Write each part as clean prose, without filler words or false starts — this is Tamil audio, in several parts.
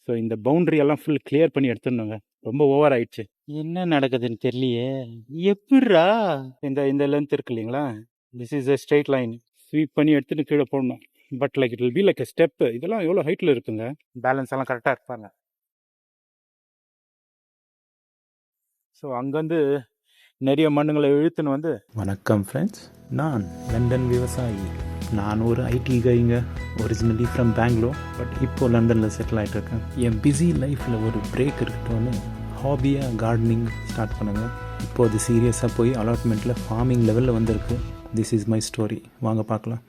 ஸோ இந்த பவுண்டரி எல்லாம் ஃபுல் கிளியர் பண்ணி எடுத்துடணுங்க. ரொம்ப ஓவர் ஆயிடுச்சு. என்ன நடக்குதுன்னு தெரியலையே. எப்படிரா இந்த இந்த லென்த் இருக்கு இல்லைங்களா, this is a straight line. Sweep பண்ணி எடுத்துட்டு கீழே போடணும். But like it will be like a step. இதெல்லாம் எவ்வளோ ஹைட்டில் இருக்குங்க. பேலன்ஸ் எல்லாம் கரெக்டாக இருப்பாங்க. ஸோ அங்கேருந்து நிறைய மண்ணுங்களை இழுத்துன்னு வந்து. வணக்கம் ஃப்ரெண்ட்ஸ், நான் லண்டன் விவசாயி. நான் ஒரு ஐடி கைங்க, ஒரிஜினலி ஃப்ரம் பெங்களூர், பட் இப்போது லண்டனில் செட்டில் ஆகிட்டு இருக்கேன். என் பிஸி லைஃப்பில் ஒரு பிரேக் இருக்கட்டும்னு ஹாபியாக கார்டனிங் ஸ்டார்ட் பண்ணுங்கள். இப்போது அது சீரியஸாக போய் அலாட்மெண்ட்டில் ஃபார்மிங் லெவலில் வந்திருக்கு. This is my story. வாங்க பார்க்கலாம்.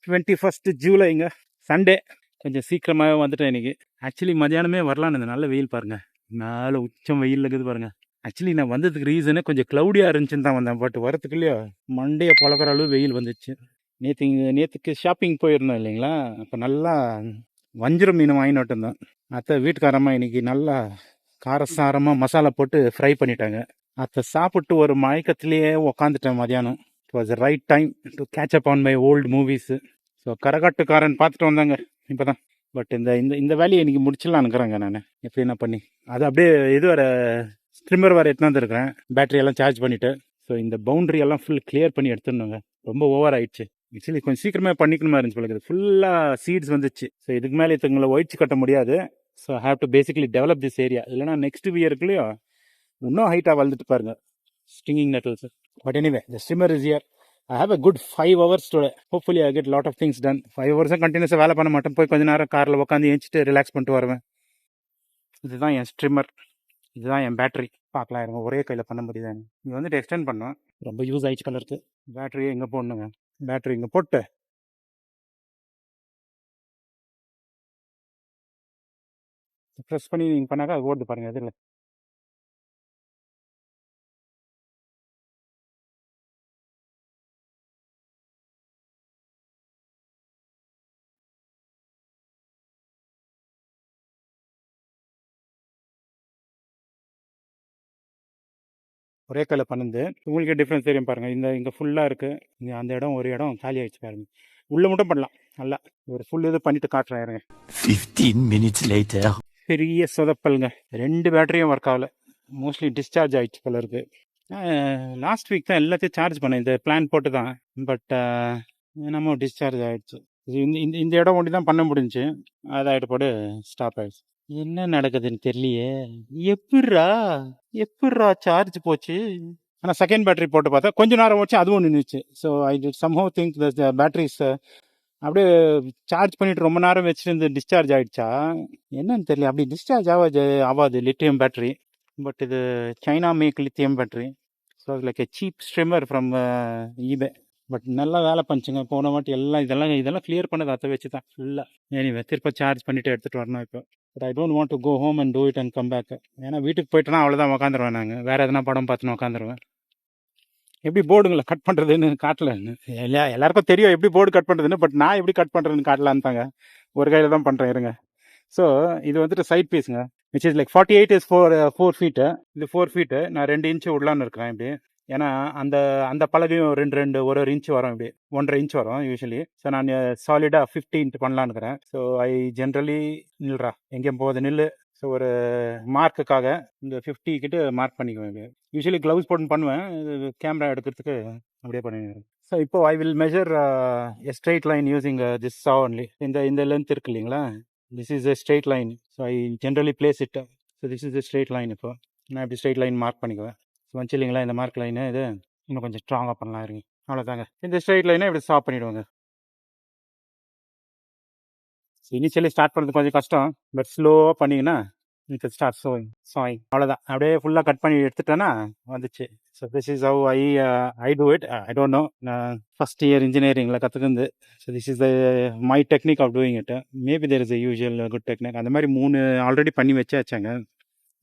21 ஜூலைங்க, சண்டே. கொஞ்சம் சீக்கிரமாகவே வந்துட்டேன் இன்றைக்கி. ஆக்சுவலி மதியானமே வரலான்னு இந்த நல்ல வெயில் பாருங்கள், மேலே உச்சம் வெயில் இருக்குது பாருங்கள். ஆக்சுவலி நான் வந்ததுக்கு ரீசனே கொஞ்சம் க்ளவுடியாக இருந்துச்சுன்னு தான் வந்தேன். பட் வரத்துக்குள்ளேயோ மண்டையை பழக்கிற அளவு வெயில் வந்துச்சு. நேற்றுக்கு ஷாப்பிங் போயிருந்தோம் இல்லைங்களா, அப்போ நல்லா வஞ்சிரம் மீன் வாங்கிட்டு வந்தேன். அத்தை வீட்டுக்காரம்மா இன்றைக்கி நல்லா காரசாரமாக மசாலா போட்டு ஃப்ரை பண்ணிட்டாங்க. அத்தை சாப்பிட்டு ஒரு மயக்கத்திலேயே உக்காந்துட்டேன் மதியானம். It was right time to catch up on my old movies. So Karakattakkaran பார்த்துட்டு வந்தாங்க இப்போ தான். பட் இந்த இந்த இந்த வேலையை இன்றைக்கி முடிச்சிடலான்னுக்குறேங்க நான். எப்படின்னா பண்ணி அது அப்படியே இது வேறு ஸ்ட்ரிம்மர் வேறு எடுத்துன்னு வந்துருக்கிறேன், பேட்டரியெல்லாம் சார்ஜ் பண்ணிவிட்டு. ஸோ இந்த பவுண்டரி எல்லாம் ஃபுல் கிளியர் பண்ணி எடுத்துடணுங்க. ரொம்ப ஓவர் ஆயிடுச்சு. ஆக்சுவலி கொஞ்சம் சீக்கிரமே பண்ணிக்கணுமா இருந்துச்சு போல. ஃபுல்லாக சீட்ஸ் வந்துச்சு. ஸோ இதுக்கு மேலே இதுங்களை ஒயிச்சு கட்ட முடியாது. So have to basically develop this area. இல்லைனா நெக்ஸ்ட் இயருக்குள்ளேயோ இன்னும் ஹைட்டாக வளர்ந்துட்டு பாருங்க stinging nettles. But anyway the strimmer is here. I have a good 5 hours today. Hopefully I get lot of things done. 5 hours கண்டினியூஸாக வேலை பண்ண மாட்டேன். போய் கொஞ்ச நேரம் காரில் உட்காந்து ஏஞ்சிட்டு ரிலாக்ஸ் பண்ணிட்டு வருவேன். இதுதான் என் ஸ்ட்ரிம்மர், இதுதான் என் பேட்டரி. பார்க்கலாம் இருங்க, ஒரே கையில் பண்ண முடியுது. இங்கே வந்துட்டு எக்ஸ்டெண்ட் பண்ணோம், ரொம்ப யூஸ் ஆயிடுச்சு கலருக்கு. பேட்டரியை இங்கே போடணுங்க. பேட்டரி இங்கே போட்டு ப்ரெஸ் பண்ணி நீங்கள் பண்ணாக்கா அது ஓடுது பாருங்கள். அதில் ஒரே கையில் பண்ணுது. உங்களுக்கே டிஃப்ரென்ஸ் தெரியும் பாருங்கள். இங்கே ஃபுல்லாக இருக்குது, இங்கே அந்த இடம் ஒரு இடம் காலி ஆகிடுச்சு பாருங்கள். உள்ளே மட்டும் பண்ணலாம். நல்லா ஒரு ஃபுல் இது பண்ணிவிட்டு காட்டுறேன் இருங்க. 15 minutes later. பெரிய சொதப்பலுங்க, 2 பேட்டரியும் ஒர்க் ஆகலை. மோஸ்ட்லி டிஸ்சார்ஜ் ஆகிடுச்சு போல இருக்குது. லாஸ்ட் வீக் தான் எல்லாத்தையும் சார்ஜ் பண்ணேன், இந்த பிளான் போட்டு தான். பட் என்னமோ டிஸ்சார்ஜ் ஆகிடுச்சு. இந்த இந்த இடம் ஒண்டி தான் பண்ண முடிஞ்சுச்சு, அதாகிட்டு போட்டு ஸ்டாப் ஆகிடுச்சு. என்ன நடக்குதுன்னு தெரியலையே. எப்பட்றா சார்ஜ் போச்சு. ஆனால் செகண்ட் பேட்டரி போட்டு பார்த்தா கொஞ்சம் நேரம் வச்சு அதுவும் நின்றுச்சு. So I did somehow think the batteries அப்படியே சார்ஜ் பண்ணிட்டு ரொம்ப நேரம் வச்சுருந்து டிஸ்சார்ஜ் ஆகிடுச்சா என்னன்னு தெரியல. அப்படி டிஸ்சார்ஜ் ஆகாது லித்தியம் பேட்டரி. பட் இது China make lithium battery. So like a cheap strimmer from eBay. But நல்லா வேலை பண்ணிச்சுங்க. போன வாட்டி இதெல்லாம் கிளியர் பண்ணது அதை வச்சு தான் ஃபுல்லாக. எனிவே திருப்ப சார்ஜ் பண்ணிவிட்டு எடுத்துகிட்டு வரணும் இப்போ. But I don't want to go home and do it and come back. ஏன்னா வீட்டுக்கு போயிட்டோன்னா அவ்வளோதான், உட்காந்துருவேன் நாங்கள். வேறு எதனா படம் பார்த்துன்னு உட்காந்துருவேன். எப்படி போர்டுங்களை கட் பண்ணுறதுன்னு காட்டலன்னு எல்லாருக்கும் தெரியும் எப்படி போர்டு கட் பண்ணுறதுன்னு. பட் நான் எப்படி கட் பண்ணுறதுன்னு காட்டலான்னு தாங்க ஒரு கையில் தான் பண்ணுறேன் இருங்க. ஸோ இது வந்துட்டு சைட் பீஸுங்க, which is like 48 is 4 feet. இது 4 ஃபீட்டு. நான் 2 இன்ச்சு விடலான்னு இருக்கிறேன் இப்படி. ஏன்னா அந்த அந்த பலகையும் 2 ஒரு இன்ச்சு வரும், இப்படி 1.5 இன்ச் வரும் யூஸ்வலி. ஸோ நான் சாலிடாக 50 பண்ணலான்னு இருக்கிறேன். ஸோ ஐ ஜென்ரலி நில்றா எங்கேயும் போகுது நில்லு. ஸோ ஒரு மார்க்குக்காக இந்த 50 கிட்ட மார்க் பண்ணிக்குவேன். யூஸ்வலி க்ளவுஸ் போட்டு பண்ணுவேன், இது கேமரா எடுக்கிறதுக்கு அப்படியே பண்ணிடுவேன். ஸோ இப்போ I will measure a straight line using this saw only. இந்த லென்த் இருக்கு இல்லைங்களா, this is a straight line. So I generally place it. So this is a straight line. இப்போ நான் இப்படி ஸ்ட்ரெயிட் லைன் மார்க் பண்ணிக்குவேன். ஸோ வந்துச்சு இல்லைங்களா இந்த மார்க் லைனு. இது இன்னும் கொஞ்சம் ஸ்ட்ராங்காக பண்ணலாம் இருங்க. அவ்வளோதாங்க. இந்த ஸ்ட்ரெயிட் லைனை இப்படி ஸ்டாப் பண்ணிவிடுவாங்க. ஸோ இனிஷியலி ஸ்டார்ட் பண்ணுறது கொஞ்சம் கஷ்டம், பட் ஸ்லோவாக பண்ணிங்கன்னா இட் ஸ்டார்ட் சாயிங். அவ்வளோதான். அப்படியே ஃபுல்லாக கட் பண்ணி எடுத்துட்டேன்னா வந்துச்சு. So this is how I do it. I don't know, நான் ஃபஸ்ட் இயர் இன்ஜினியரிங்கில் கற்றுக்குந்து. So this is my technique of doing it. Maybe there is a usual good technique. அந்த மாதிரி 3 ஆல்ரெடி பண்ணி வச்சாங்க.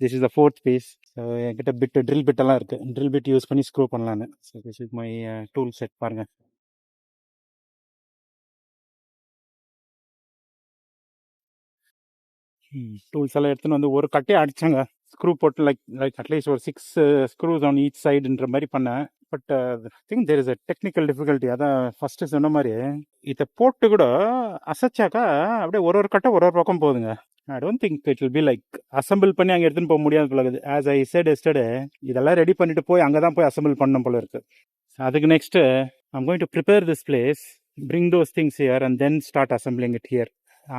This is the 4th piece. So என்கிட்ட ட்ரில் பிட்டெல்லாம் இருக்குது, ட்ரில் பிட் யூஸ் பண்ணி ஸ்க்ரூ பண்ணலான்னு. So this is my tool set பாருங்கள். டூல்ஸ் எல்லாம் எடுத்துன்னு வந்து ஒரு கட்டே அடித்தாங்க, ஸ்க்ரூ போட்டு லைக் அட்லீஸ்ட் ஒரு 6 ஸ்க்ரூஸ் ஆன் ஈச் சைடுன்ற மாதிரி பண்ணேன். But think there is a technical difficulty. அதான் ஃபர்ஸ்ட் சொன்ன மாதிரி இதை போட்டு கூட அசைச்சாக்கா அப்படியே ஒரு ஒரு கட்டை ஒரு ஒரு பக்கம் போகுதுங்க. I don't think it will be like assemble பண்ணி அங்கே எடுத்துன்னு போக முடியாது போல இருக்குது. ஆஸ் ஐ செட் எஸ்டர்டே, இதெல்லாம் ரெடி பண்ணிட்டு போய் அங்கே தான் போய் அசம்பிள் பண்ணணும் போல இருக்கு. அதுக்கு next I'm going to prepare this place, bring those things here and then start assembling it here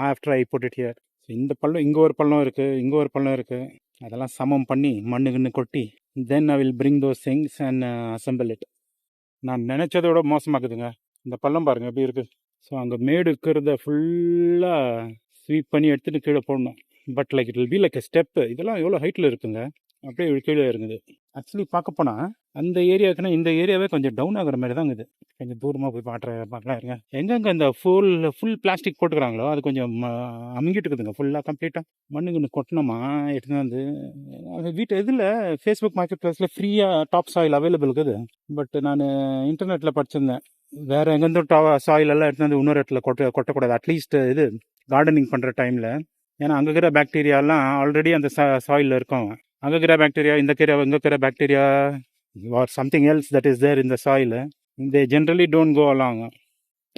after I put it here. இந்த பள்ளம் இங்கே ஒரு பள்ளம் இருக்குது, இங்கே ஒரு பள்ளம் இருக்குது, அதெல்லாம் சமம் பண்ணி மண்ணுக்குன்னு கொட்டி then I will bring those things and assemble it. நான் நினச்சதோட மோசமாக்குதுங்க. இந்த பள்ளம் பாருங்கள் எப்படி இருக்குது. ஸோ அங்கே மேடு இருக்கிறத ஃபுல்லாக ஸ்வீப் பண்ணி எடுத்துகிட்டு கீழே போடணும். But like it will be like a step. இதெல்லாம் எவ்வளோ ஹைட்டில் இருக்குங்க, அப்படியே கீழே இருக்குது. ஆக்சுவலி பார்க்க போனால் அந்த ஏரியாவுக்குன்னா இந்த ஏரியாவே கொஞ்சம் டவுன் ஆகிற மாதிரி தான் இருக்குது. கொஞ்சம் தூரமாக போய் பார்க்கலாம் இருங்க. எங்கெங்கே இந்த ஃபுல் பிளாஸ்டிக் போட்டுக்கிறாங்களோ அது கொஞ்சம் அமுங்கிட்டு இருக்குதுங்க ஃபுல்லாக கம்ப்ளீட்டாக. மண்ணுக்கு கொட்டினோமா எடுத்துன்னு வந்து வீட்டு இதில் ஃபேஸ்புக் மார்க்கெட் ப்ளேஸில் ஃப்ரீயாக டாப் சாயில் அவைலபிள் இருக்குது. பட் நான் இன்டர்நெட்டில் படிச்சிருந்தேன், வேறு எங்கேருந்து சாயில் எல்லாம் எடுத்து வந்து இன்னொரு இடத்துல கொட்டக்கூடாது, அட்லீஸ்ட் இது கார்டனிங் பண்ணுற டைமில். ஏன்னா அங்கே இருக்கிற பாக்டீரியாலாம் ஆல்ரெடி அந்த சாயிலில் இருக்கும். அங்கே இருக்கிற பாக்டீரியா இங்கே இருக்கிற bacteria or something else that is there in the soil, they generally don't go along.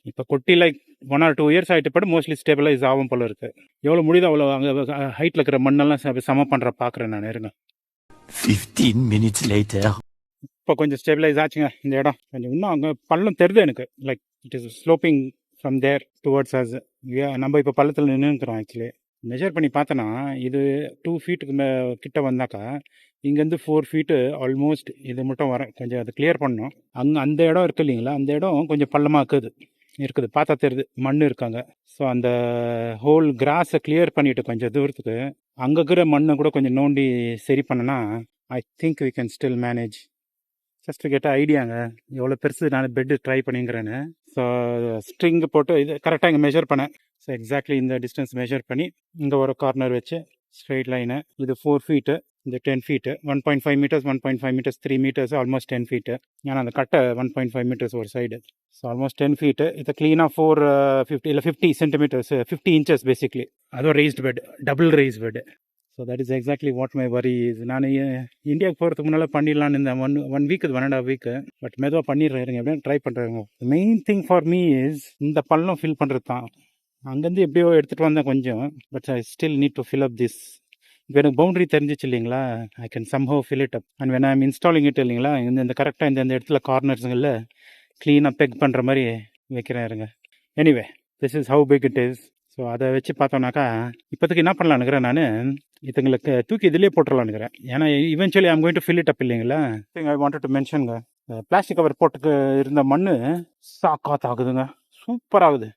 இப்போ கொட்டி லைக் 1 or 2 years ஆகிட்டு பட் மோஸ்ட்லி ஸ்டேபிளைஸ் ஆகும் போல இருக்குது. எவ்வளோ முடியுதோ அவ்வளோ அங்கே ஹைட்டில் இருக்கிற மண்ணெல்லாம் சம பண்ணுற பார்க்குறேன் நான். இருங்க. 15 minutes later. இப்போ கொஞ்சம் ஸ்டேபிளைஸ் ஆச்சுங்க இந்த இடம். கொஞ்சம் இன்னும் அங்கே பள்ளம் தெரியுது எனக்கு, like it is sloping from there towards us. நம்ம இப்போ பள்ளத்தில் நின்றுக்கிறோம். ஆக்சுவலி மெஷர் பண்ணி பார்த்தோன்னா இது 2 ஃபீட்டுக்கு கிட்ட வந்தாக்கா இங்கேருந்து 4 ஃபீட்டு ஆல்மோஸ்ட் இது மட்டும் வரேன். கொஞ்சம் அது கிளியர் பண்ணணும். அந்த இடம் இருக்குது இல்லைங்களா, அந்த இடம் கொஞ்சம் பள்ளமாக இருக்குது பார்த்தா தெரியுது, மண் இருக்காங்க. ஸோ அந்த ஹோல் கிராஸை கிளியர் பண்ணிவிட்டு கொஞ்சம் தூரத்துக்கு அங்கே இருக்கிற மண்ணை கூட கொஞ்சம் நோண்டி சரி பண்ணனா I think we can still manage. Just கேட்ட ஐடியாங்க, எவ்வளோ பெருசு நான் பெட்டு ட்ரை பண்ணிங்கிறேன்னு. ஸோ ஸ்ட்ரிங்கு போட்டு இது கரெக்டாக இங்கே மெஷர் பண்ணேன். ஸோ எக்ஸாக்ட்லி இந்த டிஸ்டன்ஸ் மெஷர் பண்ணி இங்கே ஒரு கார்னர் வச்சு ஸ்ட்ரெயிட் லைனு. இது 4 ஃபீட்டு, இந்த 10 feet, 1.5 metres 1.5 metres 3 metres almost 10 feet. ஏன்னா அந்த கட்டை 1.5 மீட்டர்ஸ் ஒரு சைடு. So almost 10 feet. இதை க்ளீனாக 450 இல்லை 50 சென்டிமீட்டர்ஸ் 50 இன்ச்சஸ் பேசிக்லி. அதுவும் raised bed, double raise bed. So that is exactly what my worry is. நான் இந்தியாவுக்கு போகிறதுக்கு முன்னால் பண்ணிடலான்னு இந்த ஒன் வீக் 1.5 வீக்கு. பட் மெதுவாக பண்ணிடுறேன், எப்படியும் ட்ரை பண்ணுறேங்க. Main thing for me is இந்த பள்ளம் ஃபில் பண்ணுறது தான். அங்கேருந்து எப்படியோ எடுத்துகிட்டு வந்தேன் கொஞ்சம், but I still need to fill up this. இப்போ எனக்கு பவுண்ட்ரி தெரிஞ்சிச்சு இல்லைங்களா, I can somehow fill it up. And when I am installing it இல்லைங்களா, இந்த கரெக்டாக இந்த இடத்துல கார்னர்ஸுங்களில் க்ளீனாக பெக் பண்ணுற மாதிரி வைக்கிறேன் இருங்க. Anyway this is how big it is. So அதை வச்சு பார்த்தோம்னாக்கா இப்போதைக்கு என்ன பண்ணலான்னுக்கிறேன், நான் இதுங்களுக்கு தூக்கி இதிலே போட்டுடலான்னுக்கிறேன். ஏன்னா eventually I'm going to fill it up இல்லைங்களா. ஐ வாண்டட் டு மென்ஷனுங்க, பிளாஸ்டிக் கவர் போட்டுக்கு இருந்த மண் சாக்காத்தாகுதுங்க, சூப்பராகுது.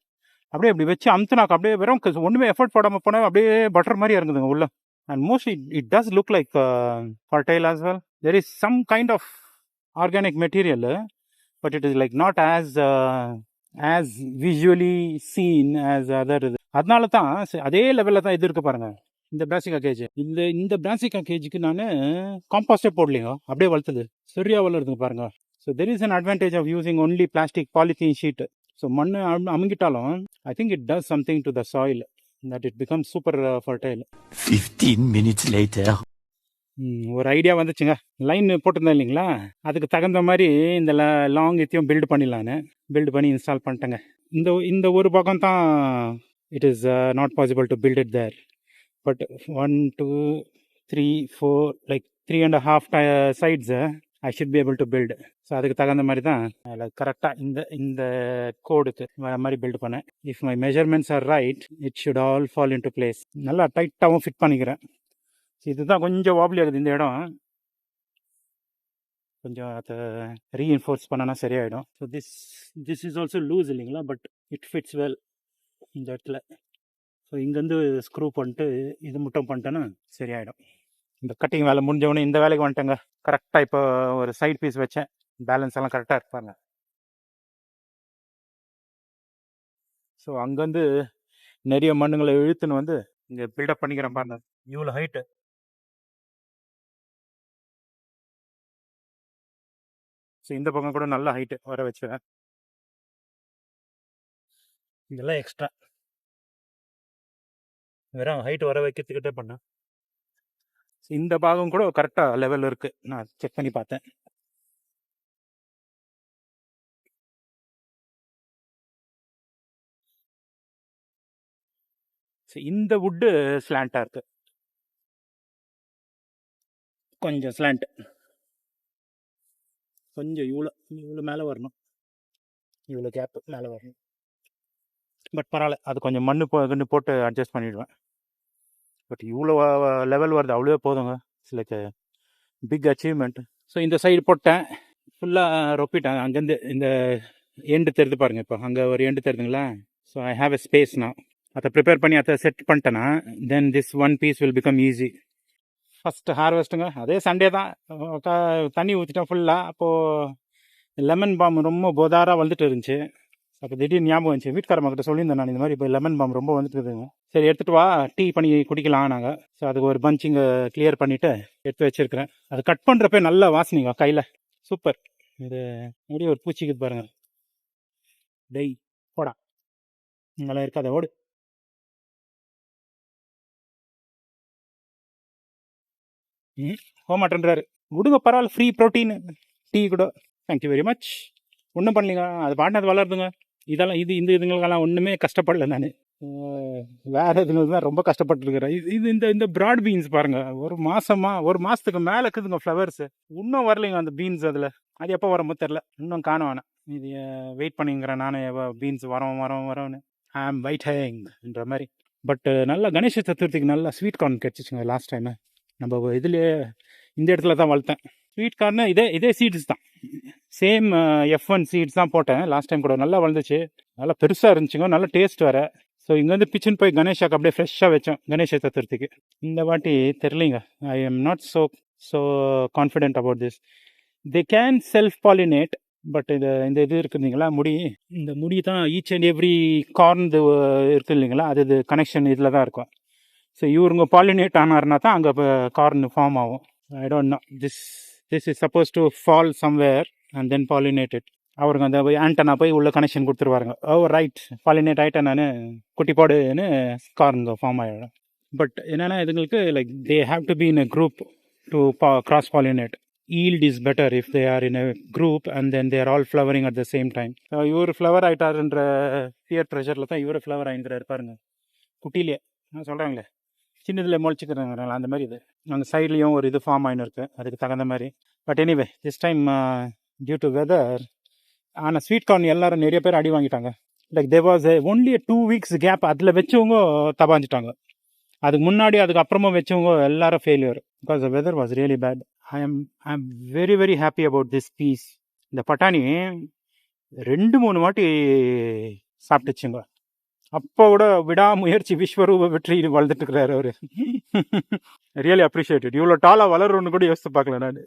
அப்படியே அப்படி வச்சு அமுத்துனாக்கா அப்படியே வெறும் ஒன்றுமே எஃபர்ட் போடாமல் போனால் அப்படியே பட்டர் மாதிரி இறங்குதுங்க உள்ள. And mostly it does look like fertile as well. There is some kind of organic material, but it is like not as visually seen as other. அதனால தான் அதே லெவலில் தான் இது இருக்கு பாருங்க, இந்த பிராசிகா கேஜ். இந்த பிராசிகா கேஜுக்கு நான் காம்பாஸ்டே போடலைங்க, அப்படியே வளர்த்துது சரியா வளருதுங்க பாருங்க. So there is an advantage of using only plastic polythene sheet. So மண் அமுங்கிட்டாலும் I think it does something to the soil that it becomes super fertile. 15 minutes later. ஒரு ஐடியா வந்துச்சுங்க. லைன் போட்டிருந்தேன் இல்லைங்களா, அதுக்கு தகுந்த மாதிரி இந்த லாங் இத்தையும் பில்டு பண்ணி இன்ஸ்டால் பண்ணிட்டேங்க. இந்த ஒரு பக்கம் தான் it is not possible to build it there. But 1 2 3 4 like 3.5 சைட்ஸை I should be able to build. So அதுக்கு தகுந்த மாதிரி தான் கரெக்டாக இந்த கோடுக்கு வேறு மாதிரி பில்டு பண்ணேன். If my measurements R right it should all fall in to place. நல்லா டைட்டாகவும் ஃபிட் பண்ணிக்கிறேன். ஸோ இதுதான் கொஞ்சம் வாப்லி ஆகுது இந்த இடம், கொஞ்சம் அதை ரீஇன்ஃபோர்ஸ் பண்ணனா சரியாயிடும். So this is also loose இல்லைங்களா, பட் இட் ஃபிட்ஸ் வெல் இந்த இடத்துல. ஸோ இங்கேருந்து ஸ்க்ரூ பண்ணிட்டு இது மட்டும் பண்ணிட்டேன்னா சரியாயிடும். இந்த கட்டிங் வேலை முடிஞ்சவொடனே இந்த வேலைக்கு வந்துட்டேங்க. கரெக்டாக இப்போ ஒரு சைட் பீஸ் வச்சேன், பேலன்ஸ் எல்லாம் கரெக்டாக இருப்பாங்க. ஸோ அங்கேருந்து நிறைய மண்ணுங்களை இழுத்துன்னு வந்து இங்கே பில்டப் பண்ணிக்கிறேன் பாருங்க, இவ்வளோ ஹைட்டு. ஸோ இந்த பக்கம் கூட நல்ல ஹைட்டு வர வச்சுவேன். இதெல்லாம் எக்ஸ்ட்ரா வெறும் ஹைட் வர வைக்கிறதுக்கிட்டே பண்ணேன். இந்த பாகம் கூட கரெக்டாக லெவல் இருக்குது, நான் செக் பண்ணி பார்த்தேன். இந்த வுட்டு ஸ்லாண்டாக இருக்கு, கொஞ்சம் ஸ்லாண்ட், கொஞ்சம் இவ்வளோ இவ்வளோ மேலே வரணும், இவ்வளோ கேப்பு மேலே வரணும். பட் பரவாயில்ல, அது கொஞ்சம் மண்ணு போட்டு அட்ஜஸ்ட் பண்ணிவிடுவேன். பட் இவ்வளோ லெவல் வருது, அவ்வளோ போதுங்க. It's like big achievement. So இந்த சைடு போட்டேன், ஃபுல்லாக ரொப்பிட்டேன். அங்கேருந்து இந்த எண்டு தெரிது பாருங்கள், இப்போ அங்கே ஒரு எண்டு தெரிதுங்களா. So I have a space. நான் அதை ப்ரிப்பேர் பண்ணி அதை செட் பண்ணிட்டேன்னா then this one piece will become easy. First ஹார்வெஸ்ட்டுங்க, அதே சண்டே தான். தண்ணி ஊற்றிட்டேன் ஃபுல்லாக. அப்போது லெமன் பாம் ரொம்ப போதாராக வந்துட்டு இருந்துச்சு. அப்போ திடீர்னு ஞாபகம் வந்துச்சு, வீட்டுக்காரம்மா சொல்லியிருந்தேன் நான், இந்த மாதிரி இப்போ லெமன் பாம் ரொம்ப வந்துட்டு இருக்குதுங்க. சரி எடுத்துகிட்டு வா, டீ பண்ணி குடிக்கலாம் நாங்கள். ஸோ அதுக்கு ஒரு பஞ்ச் இங்கே கிளியர் பண்ணிவிட்டு எடுத்து வச்சுருக்கிறேன். அது கட் பண்ணுறப்ப நல்ல வாசனைங்க கையில், சூப்பர். இது அப்படியே ஒரு பூச்சிக்குது பாருங்கள். டெய் போடா, இங்கெல்லாம் இருக்காத, ஓடு. போக மாட்டேன்றாரு. விடுங்க, பரவாயில்ல, ஃப்ரீ ப்ரோட்டீன் டீ கூட. Thank you very much. ஒன்றும் பண்ணலிங்க, அது பாட்டு அது வளருதுங்க. இதெல்லாம் இந்த இதுங்களுக்கெல்லாம் ஒன்றுமே கஷ்டப்படல நான். வேறு இதுங்களுக்கு தான் ரொம்ப கஷ்டப்பட்டுருக்கிறேன். இது இந்த ப்ராட் பீன்ஸ் பாருங்கள், ஒரு மாதத்துக்கு மேலே இருக்குதுங்க ஃப்ளவர்ஸு. இன்னும் வரலைங்க அந்த பீன்ஸ். அதில் அது எப்போ வரும்போது தெரில, இன்னும் காணும். வேணாம், இது வெயிட் பண்ணிங்கிறேன் நானும், பீன்ஸ் வரோன்னு. ஐ ஆம் வெயிட்டிங்ன்ற மாதிரி. பட் நல்லா கணேச சதுர்த்திக்கு நல்லா ஸ்வீட் கார்ன் கிடச்சிச்சுங்க லாஸ்ட் டைமு. நம்ம இதுலேயே இந்த இடத்துல தான் வளர்த்தேன் ஸ்வீட் கார்னு. இதே சீட்ஸ் தான், சேம் F1 சீட்ஸ் தான் போட்டேன் லாஸ்ட் டைம் கூட. நல்லா வளர்ந்துச்சு, நல்லா பெருசாக இருந்துச்சுங்க, நல்லா டேஸ்ட் வேறு. ஸோ இங்கேருந்து பிச்சுன்னு போய் கணேஷாக்கு அப்படியே ஃப்ரெஷ்ஷாக வச்சோம் கணேச சதுர்த்திக்கு. இந்த வாட்டி தெரிலிங்க, I am not so confident about this. They can self pollinate. But இந்த இது இருக்குது இல்லைங்களா, இந்த முடி தான் ஈச் அண்ட் எவ்ரி கார்ன் இருக்குது இல்லைங்களா, அது கனெக்ஷன் இதில் தான் இருக்கும். ஸோ இவருங்க பாலினேட் ஆனார்னா தான் அங்கே கார்ன் ஃபார்ம் ஆகும். I don't know, this is suppose to fall somewhere and then pollinated. அவருக்கு அந்த ஆண்டனா போய் உள்ள கனெக்ஷன் கொடுத்துருவாருங்க. ஓ ரைட், பாலினேட் ஆகிட்டேன் நான், குட்டி பாடுன்னு கார்ன் ஃபார்ம் ஆகிடும். பட் என்னென்னா இதுங்களுக்கு like they have to be in a group to cross pollinate. yield is better if they are in a group and then they are all flowering at the same time. இவர் ஃப்ளவர் ஆகிட்டாருன்ற பியர் ப்ரெஷரில் தான் இவர் ஃப்ளவர் ஆகிருக்கிறாரு பாருங்க. குட்டிலே நான் சொல்கிறாங்களே, சின்னதில் முளைச்சிக்கிறாங்க அந்த மாதிரி. இது அந்த சைட்லேயும் ஒரு இது ஃபார்ம் ஆகின்னு இருக்குது அதுக்கு தகுந்த மாதிரி. But anyway this time due to weather. ஆனால் ஸ்வீட் கார்ன் எல்லாரும் நிறைய பேர் அடி வாங்கிட்டாங்க. Like they was only 2 weeks gap. அதில் வச்சவங்க தபாஞ்சிட்டாங்க. அதுக்கு முன்னாடி அதுக்கு அப்புறமா வச்சவங்க எல்லாரும் failure because the weather was really bad. I am very very happy about this piece. இந்த பட்டாணி 2-3 வாட்டி சாப்பிட்டுச்சுங்க. அப்போ கூட விடாமுயற்சி விஸ்வரூப வெற்றி வளர்ந்துட்டு இருக்கிறாரு அவரு. Really appreciated. இவ்வளோ டாலாக வளருன்னு கூட யோசித்து பார்க்கல நான்.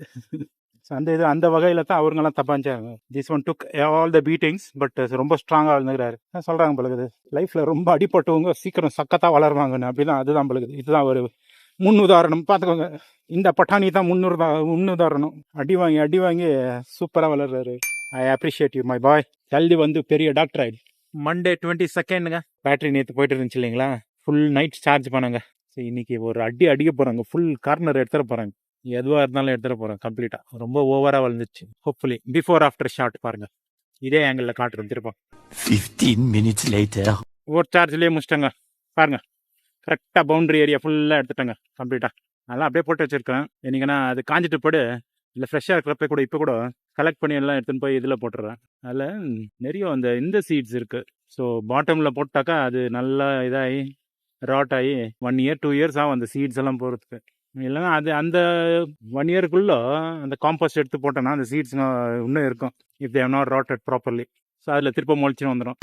அந்த வகையில் தான் அவருங்கெல்லாம் தப்பாஞ்சாங்க. This one took all the beatings but ரொம்ப ஸ்ட்ராங்காக இருந்துக்கிறாரு. சொல்கிறாங்க பழகுது, லைஃப்பில் ரொம்ப அடிப்பட்டவங்க சீக்கிரம் சக்கத்தாக வளருவாங்கன்னு. அப்படிதான் அதுதான் பழகுது. இதுதான் ஒரு முன்னுதாரணம் பார்த்துக்கோங்க. இந்த பட்டாணி தான் முன்னுதாரணம். அடி வாங்கி சூப்பராக வளர்றாரு. I appreciate you my boy. ஜல்தி வந்து பெரிய டாக்டர் ஆகிடு. Monday 22nd பேட்டரி நேற்று போயிட்டு இருந்துச்சு இல்லைங்களா, ஃபுல் நைட் சார்ஜ் பண்ணாங்க. சரி இன்னைக்கு ஒரு அடிக்க போகிறாங்க, ஃபுல் கார்னர் எடுத்துகிட்டு போகிறாங்க. எதுவாக இருந்தாலும் எடுத்துகிட்டு போகிறேன் கம்ப்ளீட்டாக. ரொம்ப ஓவராக வளர்ந்துச்சு. ஹோப்ஃபுல்லி பிஃபோர் ஆஃப்டர் ஷாட் பாருங்கள், இதே ஆங்கிளில் காட்டுறோம் திருப்போம். 15 minutes later. ஒரு சார்ஜ்லேயே முடிச்சிட்டாங்க பாருங்கள். கரெக்டாக பவுண்ட்ரி ஏரியா ஃபுல்லாக எடுத்துட்டாங்க கம்ப்ளீட்டாக. அதெல்லாம் அப்படியே போட்டு வச்சுருக்கேன். என்னைக்குன்னா அது காஞ்சிட்டு போய்டு இல்லை ஃப்ரெஷ்ஷாக இருக்கிறப்ப கூட இப்போ கூட கலெக்ட் பண்ணி எல்லாம் எடுத்துன்னு போய் இதில் போட்டுடுறேன். அதில் நிறைய இந்த சீட்ஸ் இருக்குது. ஸோ பாட்டமில் போட்டாக்கா அது நல்லா இதாகி ராட் ஆகி 1 year 2 years ஆகும் அந்த சீட்ஸ் எல்லாம் போகிறதுக்கு. இல்லைன்னா அது அந்த 1 yearக்குள்ளே அந்த காம்போஸ்ட் எடுத்து போட்டோன்னா அந்த சீட்ஸ் இன்னும் இருக்கும். If they have not rotted properly. So அதில் திரும்ப முளைச்சின்னு வந்துடும்.